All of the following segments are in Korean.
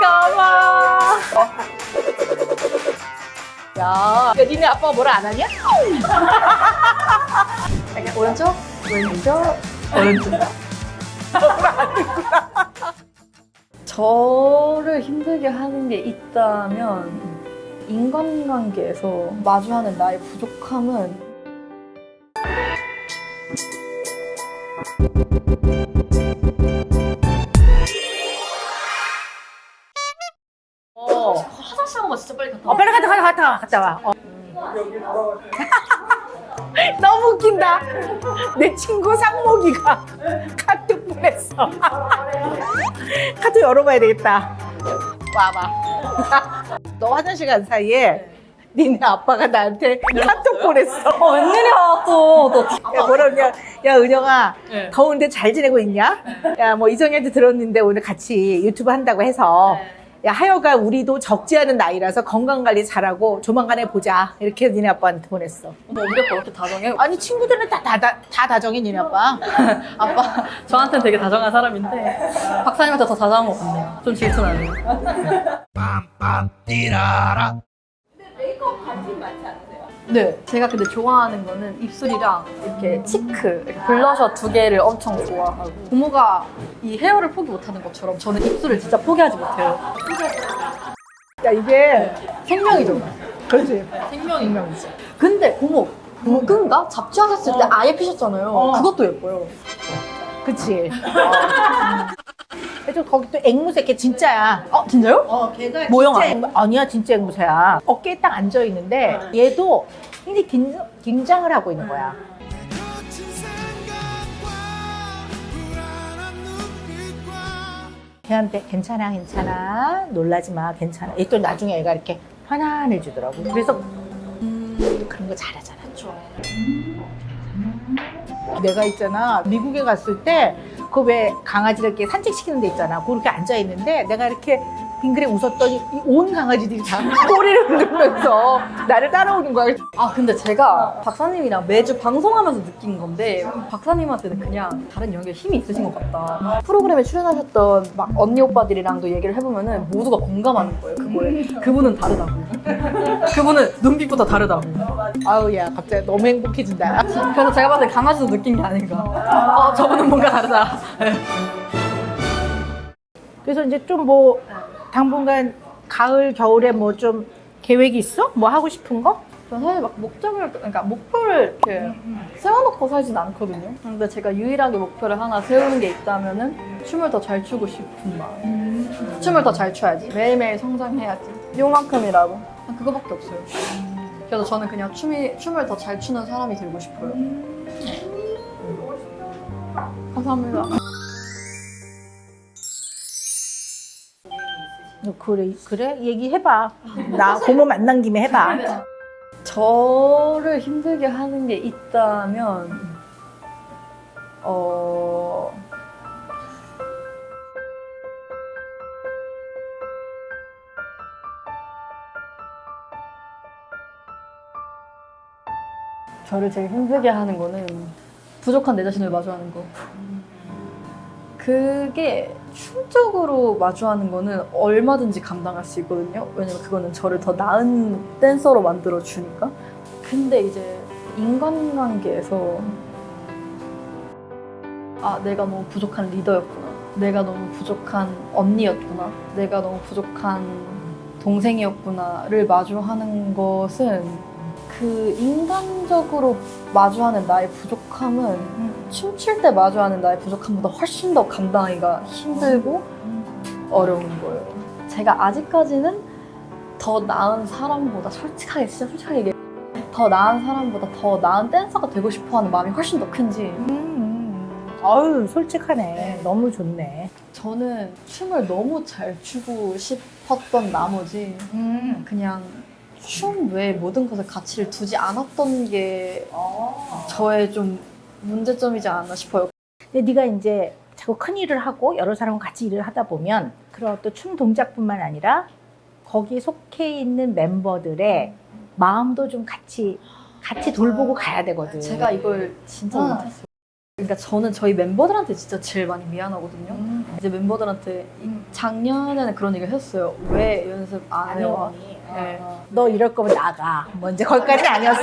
고마워. 야, 니네 아빠가 뭐라 안 하냐? 약간 오른쪽, 왼쪽, 오른쪽. 저를 힘들게 하는 게 있다면 인간관계에서 마주하는 나의 부족함은 화장실 한 번만 진짜 빨리 갔다 와. 빨리 갔다 와. 너무 웃긴다. 내 친구 상목이가 카톡 보냈어. 카톡 열어봐야 되겠다. 와봐. 너 화장실 간 사이에 니네 아빠가 나한테 카톡 보냈어. 웬일이야 또. 야, 뭐라냐? 야, 은영아, 네. 더운데 잘 지내고 있냐? 야, 뭐 이정희한테 들었는데 오늘 같이 유튜브 한다고 해서. 야, 하여가 우리도 적지 않은 나이라서 건강관리 잘하고 조만간에 보자. 이렇게 니네 아빠한테 보냈어. 어머, 우리 아빠 그렇게 다정해? 아니, 친구들은 다 다정해, 니네 아빠. 아빠 저한테는 되게 다정한 사람인데 박사님한테 더 다정한 것 같네요. 좀 질투나네요. 메이크업 관심 많지 않으세요? 네. 제가 근데 좋아하는 거는 입술이랑 이렇게 치크, 이렇게 블러셔 2개를 엄청 좋아하고 부모가 이 헤어를 포기 못하는 것처럼 저는 입술을 진짜 포기하지 못해요. 야, 이게 생명이죠. 그렇지. 생명이죠. 근데 고모 누군가 잡지하셨을 때 아예 피셨잖아요. 그것도 예뻐요. 그치. 그래서 거기 또 앵무새 걔 진짜야. 진짜요? 걔가 모형 진짜 아니야? 아니야, 진짜 앵무새야. 어깨에 딱 앉아 있는데 얘도 굉장히 긴장을 하고 있는 거야. 걔한테 괜찮아 놀라지 마 괜찮아. 얘 또 나중에 애가 이렇게 편안해지더라고. 그래서 그런 거 잘하잖아. 내가 있잖아 미국에 갔을 때 그 왜 강아지를 이렇게 산책시키는 데 있잖아. 그렇게 앉아 있는데 내가 이렇게 빙그레 웃었더니 이 온 강아지들이 다 꼬리를 흔들면서 나를 따라오는 거야. 근데 제가 박사님이랑 매주 방송하면서 느낀 건데 박사님한테는 그냥 다른 연기에 힘이 있으신 것 같다. 프로그램에 출연하셨던 막 언니 오빠들이랑도 얘기를 해보면은 모두가 공감하는 거예요. 그거에. 그분은 다르다고. 그분은 눈빛부터 다르다고. 아우 야 갑자기 너무 행복해진다. 그래서 제가 봤을 때 강아지도 느낀 게 아닌가. 저분은 뭔가 다르다. 그래서 이제 좀 뭐 당분간 가을 겨울에 뭐 좀 계획이 있어? 뭐 하고 싶은 거? 저는 사실 막 그러니까 목표를 이렇게 세워놓고 살진 않거든요. 근데 제가 유일하게 목표를 하나 세우는 게 있다면은 춤을 더 잘 추고 싶은 마음. 춤을 더 잘 춰야지. 매일매일 성장해야지. 요만큼이라도. 그거밖에 없어요. 그래서 저는 그냥 춤을 더 잘 추는 사람이 되고 싶어요. 감사합니다. 그래? 얘기해봐. 나 고모 만난 김에 해봐. 저를 힘들게 하는 게 있다면 저를 제일 힘들게 하는 거는 부족한 내 자신을 마주하는 거. 그게 춤적으로 마주하는 거는 얼마든지 감당할 수 있거든요. 왜냐면 그거는 저를 더 나은 댄서로 만들어 주니까. 근데 이제 인간관계에서 내가 너무 부족한 리더였구나. 내가 너무 부족한 언니였구나. 내가 너무 부족한 동생이었구나를 마주하는 것은 그 인간적으로 마주하는 나의 부족함은 춤출 때 마주하는 나의 부족함보다 훨씬 더 감당하기가 힘들고 어려운 거예요. 제가 아직까지는 더 나은 사람보다 진짜 솔직하게 얘기해. 더 나은 사람보다 더 나은 댄서가 되고 싶어하는 마음이 훨씬 더 큰지. 아유 솔직하네. 너무 좋네. 저는 춤을 너무 잘 추고 싶었던 나머지 그냥 춤 외에 모든 것에 가치를 두지 않았던 게 저의 좀 문제점이지 않나 싶어요. 근데 네가 이제 자꾸 큰 일을 하고 여러 사람과 같이 일을 하다 보면 그런 또 춤 동작뿐만 아니라 거기에 속해 있는 멤버들의 마음도 좀 같이 돌보고 가야 되거든. 제가 이걸 진짜 못했어요. 그러니까 저는 저희 멤버들한테 진짜 제일 많이 미안하거든요. 이제 멤버들한테 작년에는 그런 얘기를 했어요. 왜 연습 안 해요? 네. 너 이럴 거면 나가. 먼저 거기까지 아니었어?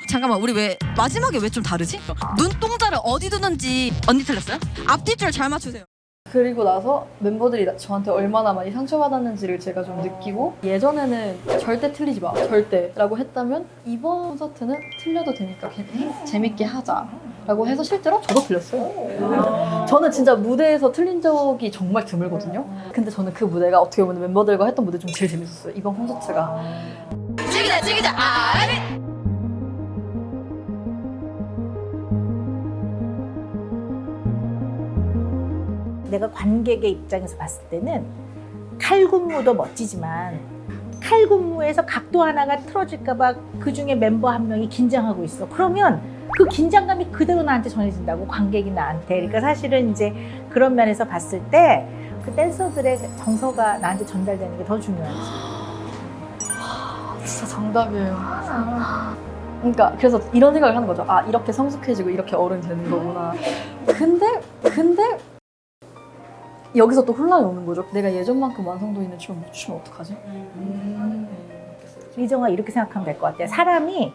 잠깐만, 우리 왜 마지막에 왜 좀 다르지? 눈동자를 어디 두는지 언니 틀렸어요? 앞뒤줄 잘 맞추세요. 그리고 나서 member들이 저한테 얼마나 많이 상처받았는지를 제가 좀 느끼고, 예전에는 절대 틀리지 마, 절대 라고 했다면 이번 콘서트는 틀려도 되니까 재밌게 하자 라고 해서 실제로 저도 틀렸어요. 저는 진짜 무대에서 틀린 적이 정말 드물거든요. 근데 저는 그 무대가 어떻게 보면 멤버들과 했던 무대 중 제일 재밌었어요. 이번 콘서트가. 즐기자 아리. 내가 관객의 입장에서 봤을 때는 칼군무도 멋지지만 칼군무에서 각도 하나가 틀어질까봐 그 중에 멤버 한 명이 긴장하고 있어. 그러면 그 긴장감이 그대로 나한테 전해진다고, 관객이 나한테. 그러니까 사실은 이제 그런 면에서 봤을 때 그 댄서들의 정서가 나한테 전달되는 게 더 중요하지. 진짜 정답이에요. 그러니까 그래서 이런 생각을 하는 거죠. 아, 이렇게 성숙해지고 이렇게 어른이 되는 거구나. 근데 여기서 또 혼란이 오는 거죠. 내가 예전만큼 완성도 있는 춤을 못 추면 어떡하지? 리정아, 이렇게 생각하면 될 것 같아. 사람이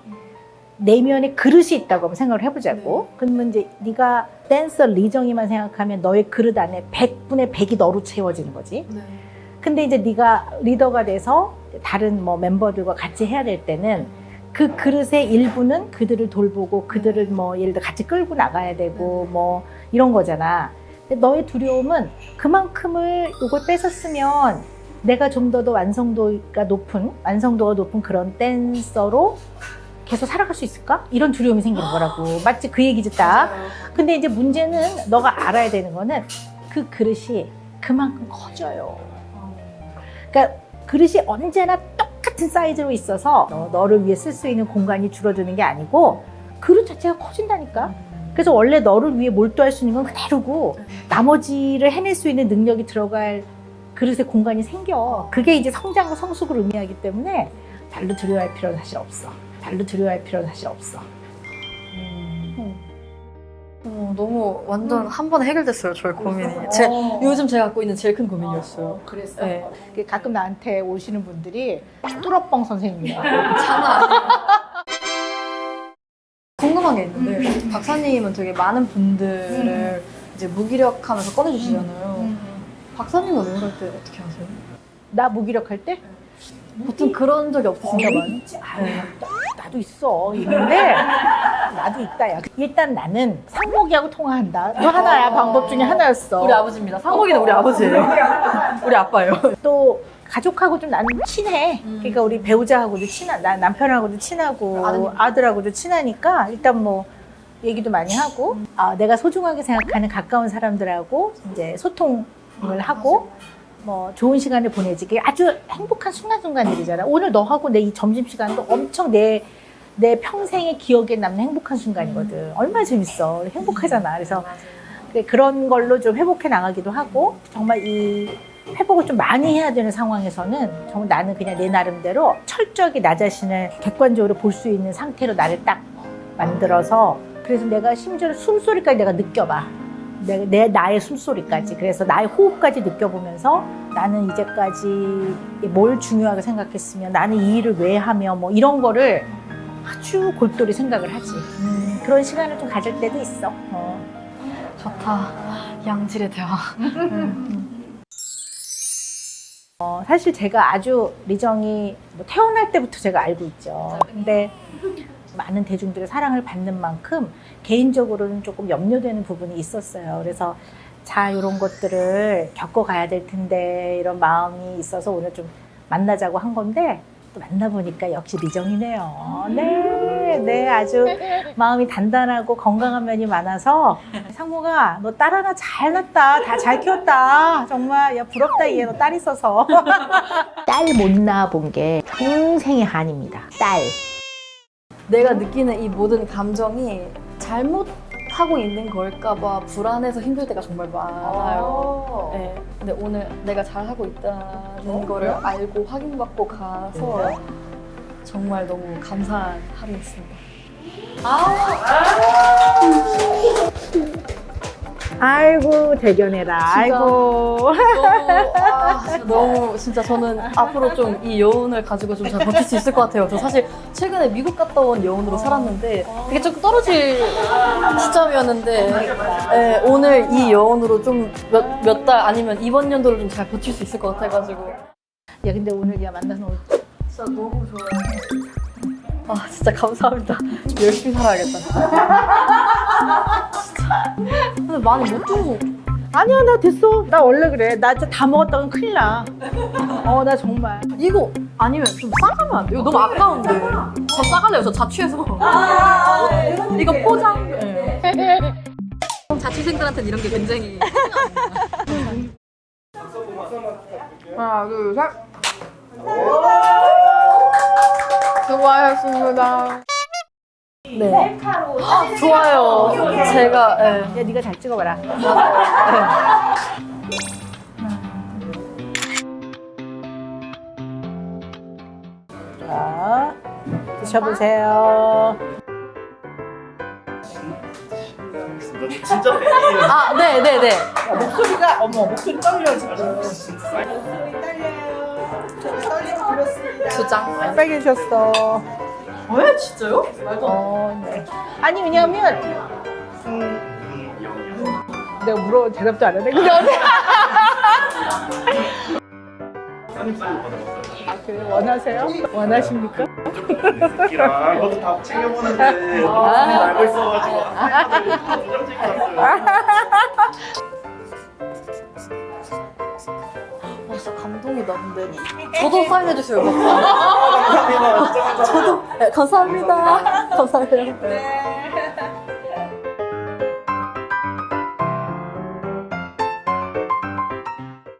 내면에 그릇이 있다고 한번 생각을 해보자고. 그러면 이제 네가 댄서 리정이만 생각하면 너의 그릇 안에 100분의 100이 너로 채워지는 거지. 네. 근데 이제 네가 리더가 돼서 다른 뭐 멤버들과 같이 해야 될 때는 그 그릇의 일부는 그들을 돌보고 그들을 뭐 예를 들어 같이 끌고 나가야 되고 뭐 이런 거잖아. 근데 너의 두려움은 그만큼을 이걸 뺏었으면 내가 좀 더 완성도가 높은 그런 댄서로 계속 살아갈 수 있을까? 이런 두려움이 생기는 거라고. 맞지? 그 얘기지 딱. 근데 이제 문제는 너가 알아야 되는 거는 그 그릇이 그만큼 커져요. 그러니까 그릇이 언제나 똑같은 사이즈로 있어서 너를 위해 쓸 수 있는 공간이 줄어드는 게 아니고 그릇 자체가 커진다니까. 그래서 원래 너를 위해 몰두할 수 있는 건 그대로고 나머지를 해낼 수 있는 능력이 들어갈 그릇에 공간이 생겨. 그게 이제 성장과 성숙을 의미하기 때문에 달로 두려워할 필요는 사실 없어. 너무 완전 한 번에 해결됐어요, 저의 고민이. 요즘 제가 갖고 있는 제일 큰 고민이었어요. 그랬어? 네. 가끔 나한테 오시는 분들이 뚜러뻥 선생님이라고. 장난 아니에요. 궁금한 게 있는데, 박사님은 되게 많은 분들을 이제 무기력하면서 꺼내주시잖아요. 박사님은 노래할 때 어떻게 하세요? 나 무기력할 때? 보통 그런 적이 없으신가 봐요. 나도 있어. 있는데 나도 있다. 야. 일단 나는 상목이하고 통화한다. 또 하나야. 방법 중에 하나였어. 우리 아버지입니다. 상목이는 우리 아버지예요. 우리 아빠예요. 또 가족하고 좀 나는 친해. 그러니까 우리 배우자하고도 나 남편하고도 친하고 아들하고도 친하니까 일단 뭐 얘기도 많이 하고 내가 소중하게 생각하는 가까운 사람들하고 이제 소통을 하고 뭐 좋은 시간을 보내지. 그게 아주 행복한 순간순간들이잖아. 오늘 너하고 내 이 점심시간도 엄청 내 평생의 기억에 남는 행복한 순간이거든. 얼마나 재밌어. 행복하잖아. 그래서 그런 걸로 좀 회복해 나가기도 하고, 정말 이 회복을 좀 많이 해야 되는 상황에서는 정말 나는 그냥 내 나름대로 철저하게 나 자신을 객관적으로 볼 수 있는 상태로 나를 딱 만들어서, 그래서 내가 심지어 숨소리까지 내가 느껴봐. 나의 숨소리까지. 그래서 나의 호흡까지 느껴보면서 나는 이제까지 뭘 중요하게 생각했으면, 나는 이 일을 왜 하며, 뭐 이런 거를 아주 골똘히 생각을 하지. 그런 시간을 좀 가질 때도 있어. 좋다. 양질의 대화. 사실 제가 아주 리정이 뭐 태어날 때부터 제가 알고 있죠. 근데 많은 대중들의 사랑을 받는 만큼 개인적으로는 조금 염려되는 부분이 있었어요. 그래서 이런 것들을 겪어가야 될 텐데 이런 마음이 있어서 오늘 좀 만나자고 한 건데, 또 만나보니까 역시 리정이네요. 네, 아주 마음이 단단하고 건강한 면이 많아서, 상모가 너 딸 하나 잘 낳았다. 다 잘 키웠다. 정말 야 부럽다. 얘 너 딸 있어서. 딸 못 낳아본 게 평생의 한입니다. 딸. 내가 느끼는 이 모든 감정이 잘못하고 있는 걸까봐 불안해서 힘들 때가 정말 많아요. 네. 근데 오늘 내가 잘하고 있다는 거를 알고 확인받고 가서 정말 너무 감사한 하루였습니다. 아이고 대견해라. 아이고. 너무 진짜 저는 앞으로 좀 이 여운을 가지고 좀 잘 버틸 수 있을 것 같아요. 저 사실 최근에 미국 갔다 온 여운으로 살았는데 그게 조금 떨어질 시점이었는데 예, 오늘 이 여운으로 좀 몇 달 아니면 이번 연도를 좀 잘 버틸 수 있을 것 같아가지고 야 근데 오늘 야 만나서 너무 진짜 너무 좋아요. 아 진짜 감사합니다. 열심히 살아야겠다. 진짜. 근데 많이 못 주고 아니야 나 됐어. 나 원래 그래. 나 진짜 다 먹었다면 큰일 나. 나 정말. 이거 아니면 좀 싸가면 안 돼요? 너무 아까운데. 저 싸갈래요. 저 자취해서. 이거 포장. 자취생들한테는 이런 게 굉장히. 하나, 둘, 셋. 수고하셨습니다. 네. 좋아요. 제가 네. 야 네가 잘 찍어봐라. 자 드셔보세요. 진짜 팬이에요. 아, 네, 네, 네. 목소리가 목소리 떨려 지금. 두 장. 빨개졌어. 왜 진짜요? 네. 아니 왜냐면 내가 물어 대답도 안 하네. 근데 한입 받아봤어요. 그래 원하세요? 원하십니까? 새끼랑 그것도 다 챙겨보는데 선생님 알고 있어가지고 부정적인 왔어요. 진짜 감동이다. 근데 저도 사인해 주세요. 감사합니다. 저도 네, 감사합니다. 감사해요.